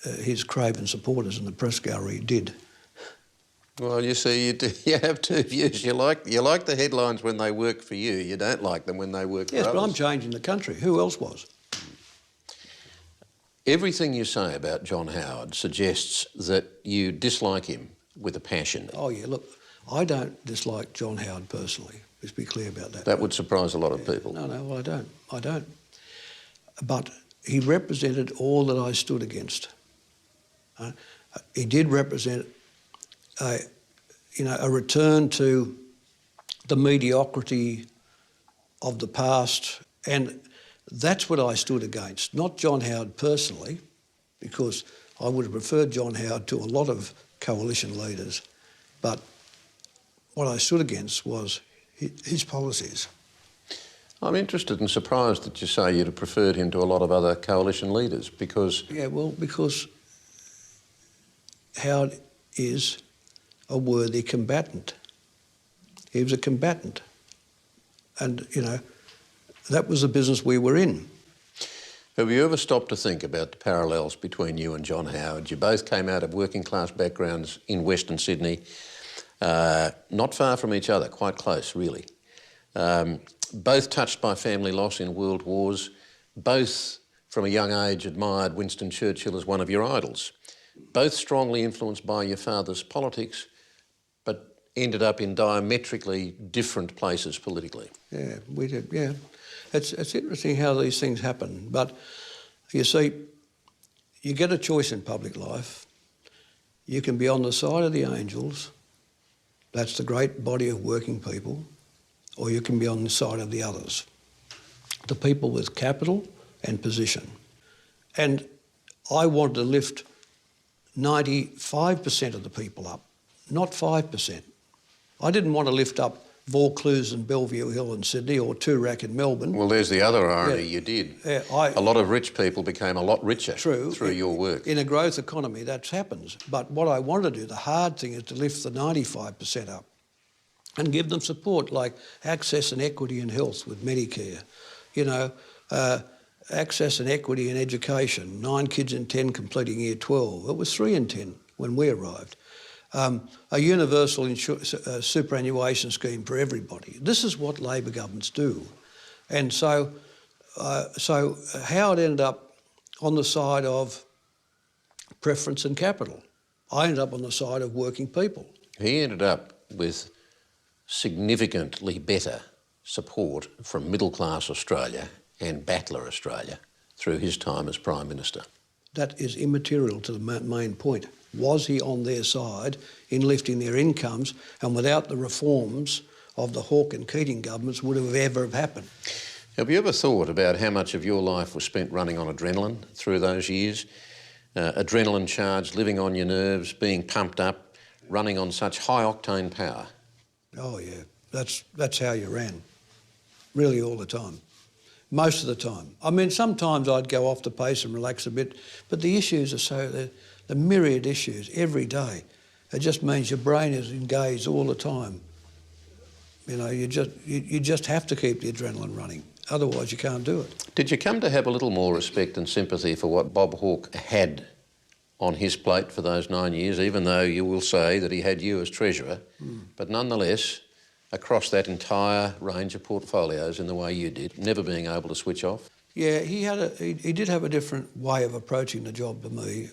his craven supporters in the press gallery did. Well, you see, you have 2 views. You like the headlines when they work for you. You don't like them when they work for others. Yes, but I'm changing the country. Who else was? Everything you say about John Howard suggests that you dislike him with a passion. Oh, yeah, look, I don't dislike John Howard personally. Let's be clear about that. That would surprise a lot of people. No, well, I don't. But he represented all that I stood against. He did represent a return to the mediocrity of the past, and that's what I stood against, not John Howard personally, because I would have preferred John Howard to a lot of coalition leaders, but what I stood against was his policies. I'm interested and surprised that you say you'd have preferred him to a lot of other coalition leaders, because... Yeah, well, because Howard is a worthy combatant. He was a combatant. And, that was the business we were in. Have you ever stopped to think about the parallels between you and John Howard? You both came out of working class backgrounds in Western Sydney, not far from each other, quite close, really. Both touched by family loss in world wars, both from a young age admired Winston Churchill as one of your idols, both strongly influenced by your father's politics, but ended up in diametrically different places politically. Yeah, we did, yeah. It's interesting how these things happen, but you see, you get a choice in public life. You can be on the side of the angels, That's the great body of working people, or you can be on the side of the others. The people with capital and position. And I wanted to lift 95% of the people up, not 5%. I didn't want to lift up Vaucluse and Bellevue Hill in Sydney or Toorak in Melbourne. Well, there's the other irony you did. A lot of rich people became a lot richer through your work. In a growth economy, that happens. But what I want to do, the hard thing, is to lift the 95% up and give them support, like access and equity in health with Medicare, access and equity in education, 9 kids in 10 completing year 12. It was 3 in 10 when we arrived. A universal superannuation scheme for everybody. This is what Labor governments do. And so Howard ended up on the side of preference and capital. I ended up on the side of working people. He ended up with significantly better support from middle-class Australia and battler Australia through his time as Prime Minister. That is immaterial to the main point. Was he on their side in lifting their incomes, and without the reforms of the Hawke and Keating governments would have ever happened? Have you ever thought about how much of your life was spent running on adrenaline through those years? Adrenaline charged, living on your nerves, being pumped up, running on such high-octane power? Oh, yeah. That's how you ran. Really all the time. Most of the time. I mean, sometimes I'd go off the pace and relax a bit, but the issues are the myriad issues every day. It just means your brain is engaged all the time. You just have to keep the adrenaline running. Otherwise, you can't do it. Did you come to have a little more respect and sympathy for what Bob Hawke had on his plate for those 9 years, even though you will say that he had you as Treasurer, but nonetheless, across that entire range of portfolios in the way you did, never being able to switch off? Yeah, he did have a different way of approaching the job to me.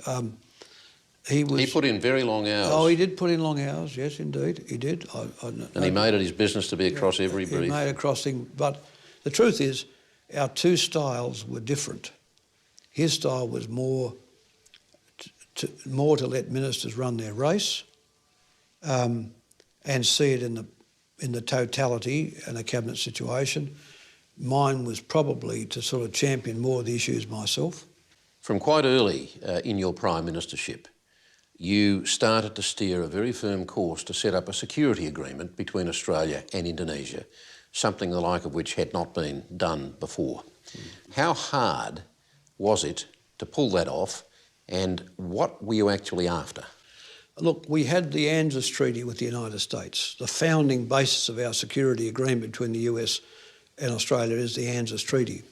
He put in very long hours. Oh, he did put in long hours, yes, indeed, he did. And he made it his business to be across every brief. He made a crossing, but the truth is, our two styles were different. His style was more to let ministers run their race and see it in the totality in a cabinet situation. Mine was probably to sort of champion more of the issues myself. From quite early in your Prime Ministership, you started to steer a very firm course to set up a security agreement between Australia and Indonesia, something the like of which had not been done before. How hard was it to pull that off, and what were you actually after? Look, we had the ANZUS Treaty with the United States. The founding basis of our security agreement between the US and Australia is the ANZUS Treaty.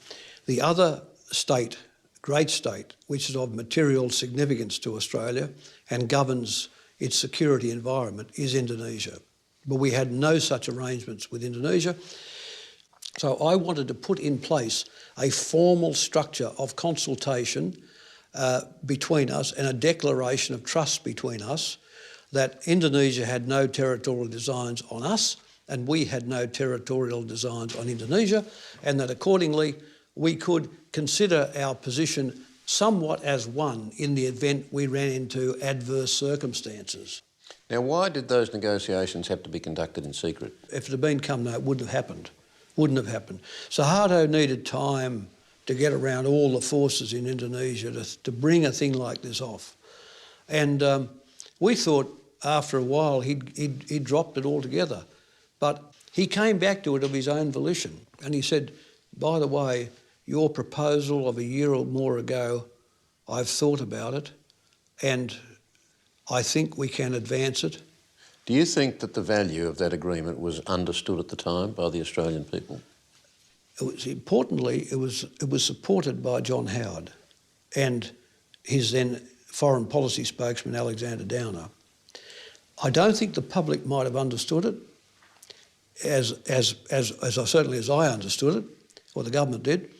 The other state, great state, which is of material significance to Australia and governs its security environment, is Indonesia. But we had no such arrangements with Indonesia. So I wanted to put in place a formal structure of consultation between us and a declaration of trust between us that Indonesia had no territorial designs on us and we had no territorial designs on Indonesia, and that accordingly we could consider our position somewhat as one in the event we ran into adverse circumstances. Now, why did those negotiations have to be conducted in secret? If it had been come, no, it wouldn't have happened. Wouldn't have happened. Suharto needed time to get around all the forces in Indonesia to bring a thing like this off. And we thought after a while he'd dropped it altogether. But he came back to it of his own volition and he said, by the way, your proposal of a year or more ago, I've thought about it and I think we can advance it. Do you think that the value of that agreement was understood at the time by the Australian people? Importantly, it was supported by John Howard and his then foreign policy spokesman, Alexander Downer. I don't think the public might have understood it as certainly as I understood it, or the government did,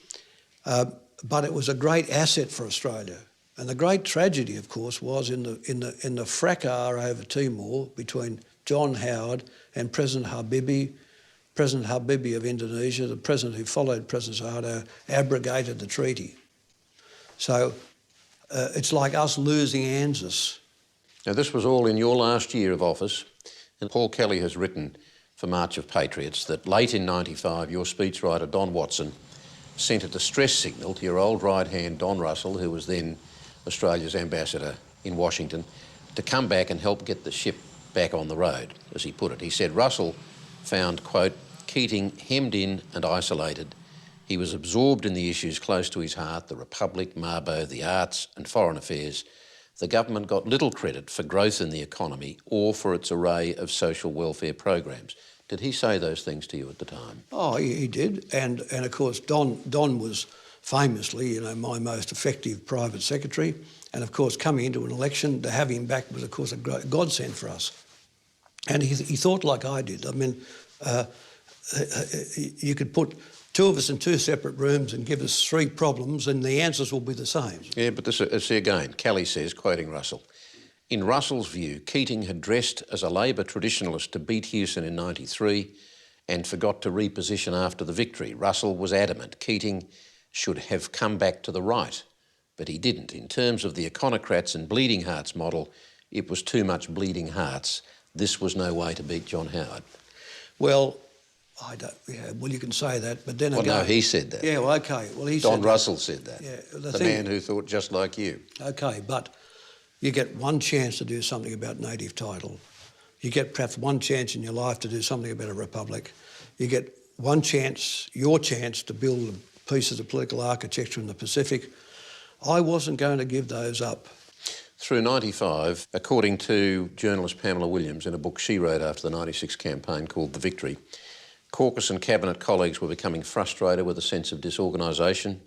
but it was a great asset for Australia. And the great tragedy, of course, was in the fracas over Timor between John Howard and President Habibie of Indonesia, the president who followed President Suharto, abrogated the treaty. So it's like us losing ANZUS. Now, this was all in your last year of office. And Paul Kelly has written for March of Patriots that late in 95, your speechwriter Don Watson sent a distress signal to your old right hand Don Russell, who was then Australia's ambassador in Washington, to come back and help get the ship back on the road, as he put it. He said Russell found, quote, Keating hemmed in and isolated. He was absorbed in the issues close to his heart, the Republic, Mabo, the arts and foreign affairs. The government got little credit for growth in the economy or for its array of social welfare programs. Did he say those things to you at the time? Oh, he did. And of course, Don was famously, my most effective private secretary. And of course, coming into an election, to have him back was, of course, a godsend for us. And he thought like I did. I mean, you could put two of us in two separate rooms and give us three problems and the answers will be the same. Yeah, but see again, Kelly says, quoting Russell, in Russell's view, Keating had dressed as a Labor traditionalist to beat Hewson in 93 and forgot to reposition after the victory. Russell was adamant Keating should have come back to the right, but he didn't. In terms of the iconocrats and bleeding hearts model, it was too much bleeding hearts. This was no way to beat John Howard. Well, you can say that, but then again... Well, no, he said that. Yeah, well, OK. Well, Don Russell said that. Yeah, the man who thought just like you. OK, but you get one chance to do something about native title. You get perhaps one chance in your life to do something about a republic. You get one chance, your chance, to build pieces of political architecture in the Pacific. I wasn't going to give those up. Through 95, according to journalist Pamela Williams in a book she wrote after the 96 campaign called The Victory, caucus and cabinet colleagues were becoming frustrated with a sense of disorganisation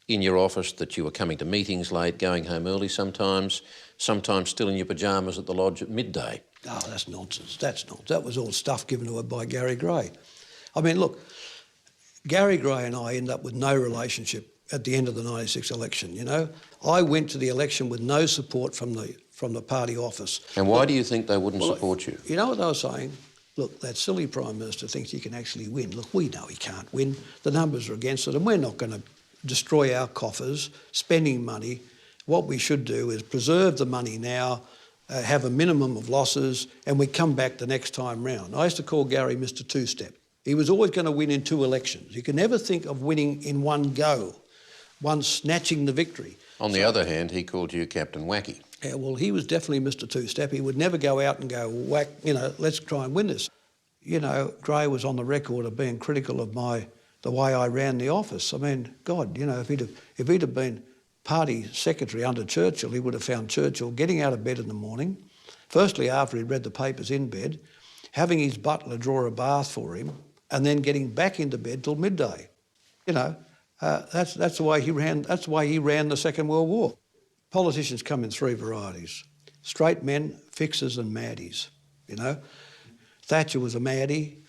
in your office, that you were coming to meetings late, going home early sometimes still in your pyjamas at the lodge at midday. Oh, that's nonsense. That's nonsense. That was all stuff given to her by Gary Gray. I mean, look, Gary Gray and I ended up with no relationship at the end of the 96 election, I went to the election with no support from the party office. And why do you think they wouldn't support you? You know what they were saying? Look, that silly Prime Minister thinks he can actually win. Look, we know he can't win. The numbers are against it and we're not going to destroy our coffers spending money. What we should do is preserve the money now, have a minimum of losses, and we come back the next time round. I used to call Gary Mr. Two-Step. He was always going to win in two elections. You can never think of winning in one go, one snatching the victory. On the other hand, he called you Captain Wacky. Yeah, well, he was definitely Mr. Two-Step. He would never go out and go, whack, let's try and win this. Gray was on the record of being critical of the way I ran the office. I mean, God, if he'd have been party secretary under Churchill, he would have found Churchill getting out of bed in the morning, firstly after he'd read the papers in bed, having his butler draw a bath for him, and then getting back into bed till midday. That's the way he ran. That's the way he ran the Second World War. Politicians come in three varieties: straight men, fixers, and maddies. Thatcher was a maddie.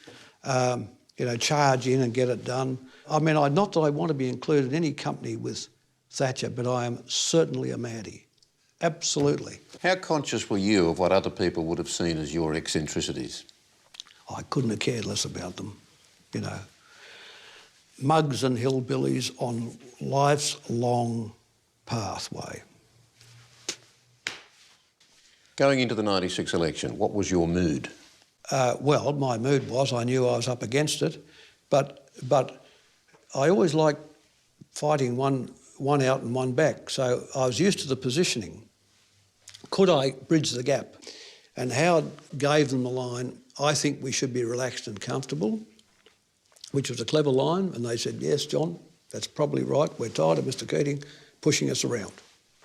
Charge in and get it done. I mean, not that I want to be included in any company with Thatcher, but I am certainly a maddie. Absolutely. How conscious were you of what other people would have seen as your eccentricities? I couldn't have cared less about them, Mugs and hillbillies on life's long pathway. Going into the 96 election, what was your mood? Well, my mood was I knew I was up against it, but I always liked fighting one out and one back, so I was used to the positioning. Could I bridge the gap? And Howard gave them the line, I think we should be relaxed and comfortable, which was a clever line, and they said, yes, John, that's probably right. We're tired of Mr. Keating pushing us around,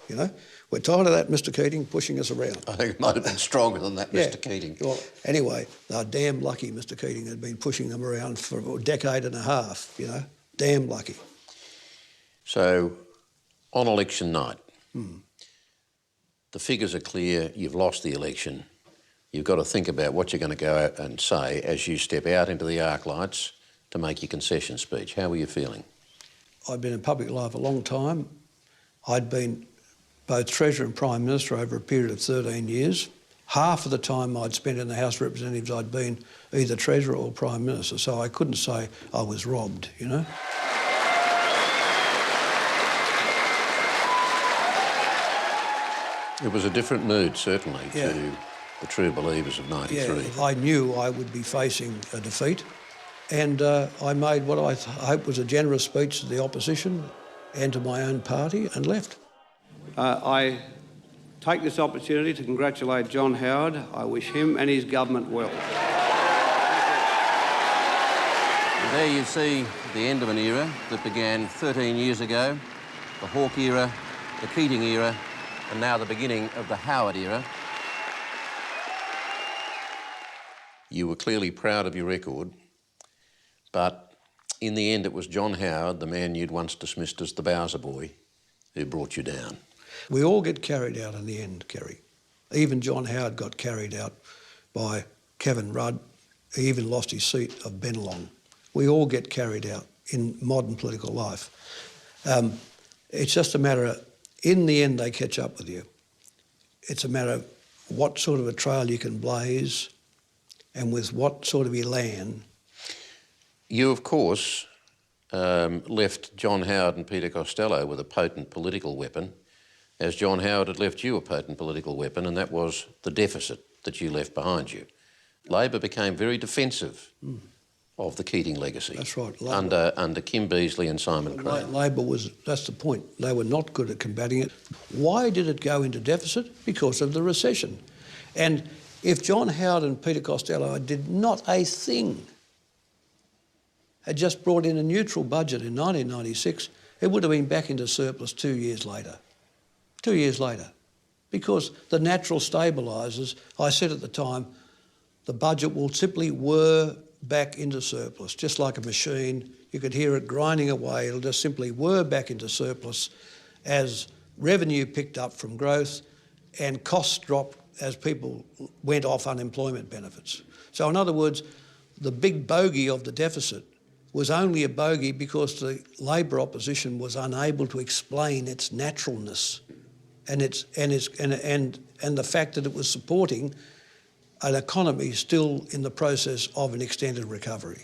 We're tired of that Mr. Keating pushing us around. I think it might have been stronger than that, Mr. Keating. Well, anyway, they're damn lucky Mr. Keating had been pushing them around for a decade and a half, Damn lucky. So, on election night, the figures are clear, you've lost the election. You've got to think about what you're going to go out and say as you step out into the arc lights to make your concession speech. How were you feeling? I'd been in public life a long time. I'd been both Treasurer and Prime Minister over a period of 13 years. Half of the time I'd spent in the House of Representatives, I'd been either Treasurer or Prime Minister, so I couldn't say I was robbed, It was a different mood, certainly, to the true believers of '93. Yeah, I knew I would be facing a defeat, and I made what I hope was a generous speech to the opposition and to my own party and left. I take this opportunity to congratulate John Howard. I wish him and his government well. And there you see the end of an era that began 13 years ago, the Hawke era, the Keating era, and now the beginning of the Howard era. You were clearly proud of your record, but in the end it was John Howard, the man you'd once dismissed as the Bowser boy, who brought you down. We all get carried out in the end, Kerry. Even John Howard got carried out by Kevin Rudd. He even lost his seat of Bennelong. We all get carried out in modern political life. It's just a matter of, in the end, they catch up with you. It's a matter of what sort of a trail you can blaze and with what sort of elan. You, of course, left John Howard and Peter Costello with a potent political weapon, as John Howard had left you a potent political weapon, and that was the deficit that you left behind you. Labor became very defensive of the Keating legacy. That's right. Under Kim Beazley and Simon Crane. Labor was, that's the point, they were not good at combating it. Why did it go into deficit? Because of the recession. And if John Howard and Peter Costello did not a thing, had just brought in a neutral budget in 1996, it would have been back into surplus 2 years later. 2 years later. Because the natural stabilisers, I said at the time, the budget will simply whir back into surplus, just like a machine. You could hear it grinding away. It'll just simply whir back into surplus as revenue picked up from growth and costs dropped as people went off unemployment benefits. So in other words, the big bogey of the deficit was only a bogey because the Labor opposition was unable to explain its naturalness and the fact that it was supporting an economy still in the process of an extended recovery.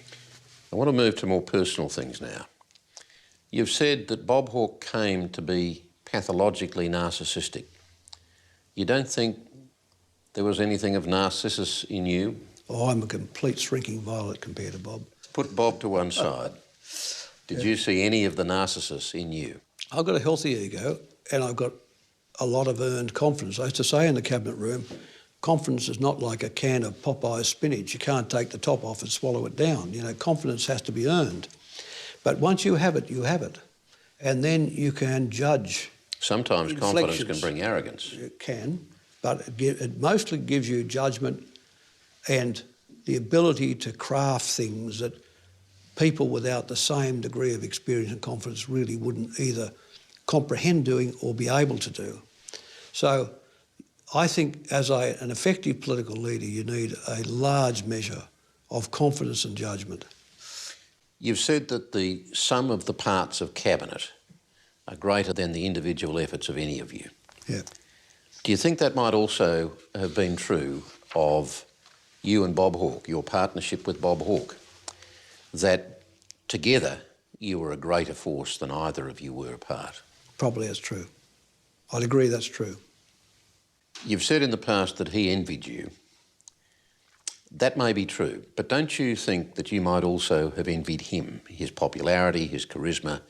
I want to move to more personal things now. You've said that Bob Hawke came to be pathologically narcissistic. You don't think there was anything of Narcissus in you? Oh, I'm a complete shrinking violet compared to Bob. Put Bob to one side. Did you see any of the Narcissus in you? I've got a healthy ego and I've got a lot of earned confidence. I used to say in the cabinet room, confidence is not like a can of Popeye's spinach. You can't take the top off and swallow it down. You know, confidence has to be earned. But once you have it, you have it. And then you can judge. Sometimes confidence can bring arrogance. It can, but it mostly gives you judgment and the ability to craft things that people without the same degree of experience and confidence really wouldn't either comprehend doing or be able to do. So I think as an effective political leader, you need a large measure of confidence and judgment. You've said that the sum of the parts of Cabinet are greater than the individual efforts of any of you. Yeah. Do you think that might also have been true of you and Bob Hawke, your partnership with Bob Hawke, that together you were a greater force than either of you were apart? Probably that's true. I'd agree that's true. You've said in the past that he envied you. That may be true, but don't you think that you might also have envied him, his popularity, his charisma,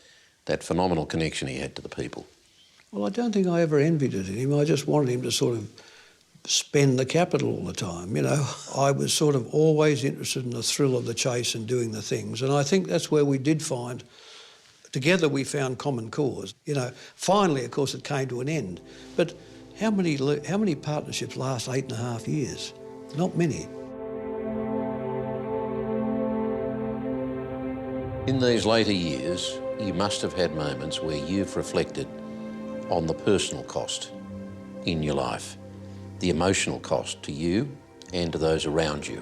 that phenomenal connection he had to the people? Well, I don't think I ever envied it in him. I just wanted him to sort of spend the capital all the time, you know. I was sort of always interested in the thrill of the chase and doing the things, and I think that's where we did find, together we found common cause. You know, finally, of course, it came to an end. But how many partnerships last 8.5 years? Not many. In these later years, you must have had moments where you've reflected on the personal cost in your life, the emotional cost to you and to those around you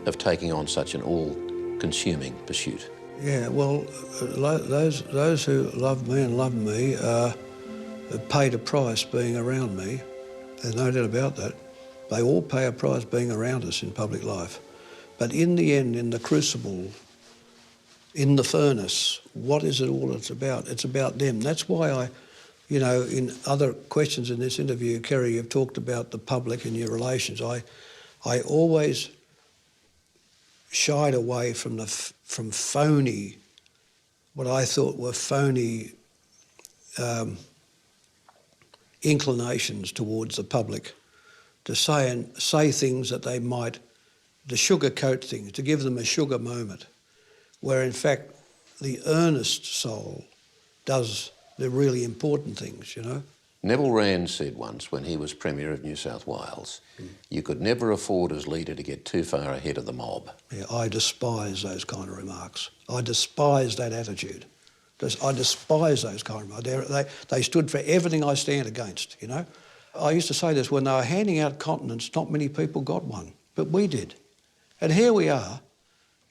of taking on such an all-consuming pursuit. Yeah, well, those who love me and love me have paid a price being around me. There's no doubt about that. They all pay a price being around us in public life. But in the end, in the crucible, in the furnace, what is it all it's about? It's about them. That's why You know, in other questions in this interview, Kerry, you've talked about the public and your relations. I always shied away from from phony, what I thought were phony inclinations towards the public, to say things that they might, to sugarcoat things, to give them a sugar moment, where in fact the earnest soul does the really important things, you know. Neville Rand said once when he was Premier of New South Wales, you could never afford as leader to get too far ahead of the mob. Yeah, I despise those kind of remarks. I despise that attitude. I despise those kind of remarks. They stood for everything I stand against, you know. I used to say this, when they were handing out continents, not many people got one, but we did. And here we are,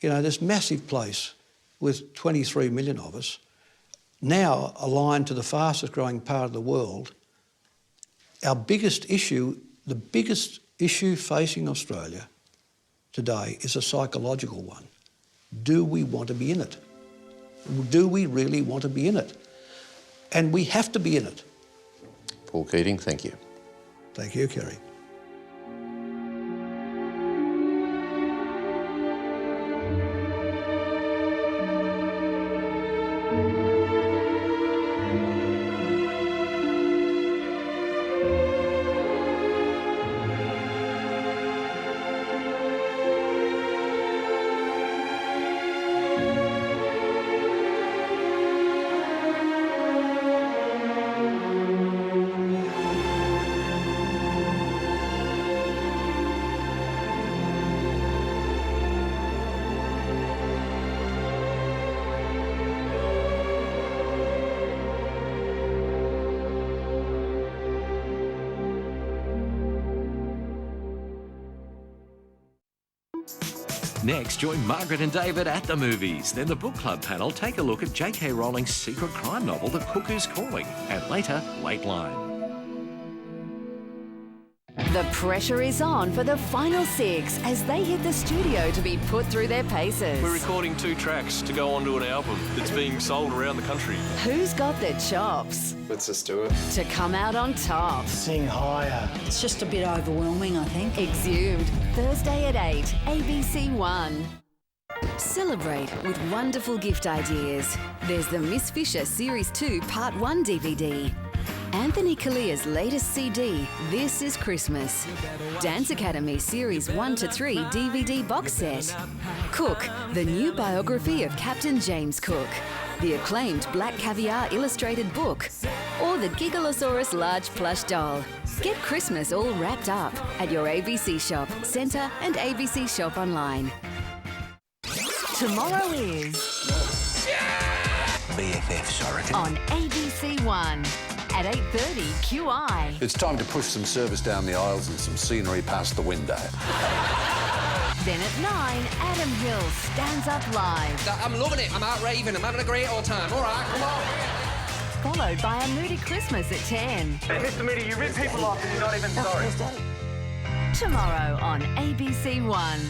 you know, this massive place with 23 million of us, now aligned to the fastest growing part of the world. Our biggest issue, the biggest issue facing Australia today is a psychological one. Do we want to be in it? Do we really want to be in it? And we have to be in it. Paul Keating, thank you. Thank you, Kerry. Next, join Margaret and David at the movies. Then the book club panel take a look at J.K. Rowling's secret crime novel, The Cuckoo's Calling. And later, Late Line. The pressure is on for the final 6 as they hit the studio to be put through their paces. We're recording 2 tracks to go onto an album that's being sold around the country. Who's got the chops Let's just do it. to come out on top? Sing higher. It's just a bit overwhelming, I think. Exhumed, Thursday at 8, ABC 1. Celebrate with wonderful gift ideas. There's the Miss Fisher Series 2 Part 1 DVD. Anthony Callea's latest CD, This Is Christmas. Dance Academy Series 1 to 3 DVD box set. Cook, the new biography of Captain James Cook. The acclaimed Black Caviar illustrated book. Or the Gigalosaurus large plush doll. Get Christmas all wrapped up at your ABC Shop, Centre and ABC Shop online. Tomorrow is... BFFs, I reckon. On ABC 1. At 8:30 QI. It's time to push some service down the aisles and some scenery past the window. Then at 9, Adam Hill stands up live. I'm loving it. I'm out raving. I'm having a great old time. All right, come on. Followed by a moody Christmas at 10. Hey, Mr. Meaty, you rip people off and you're not even sorry. Tomorrow on ABC 1.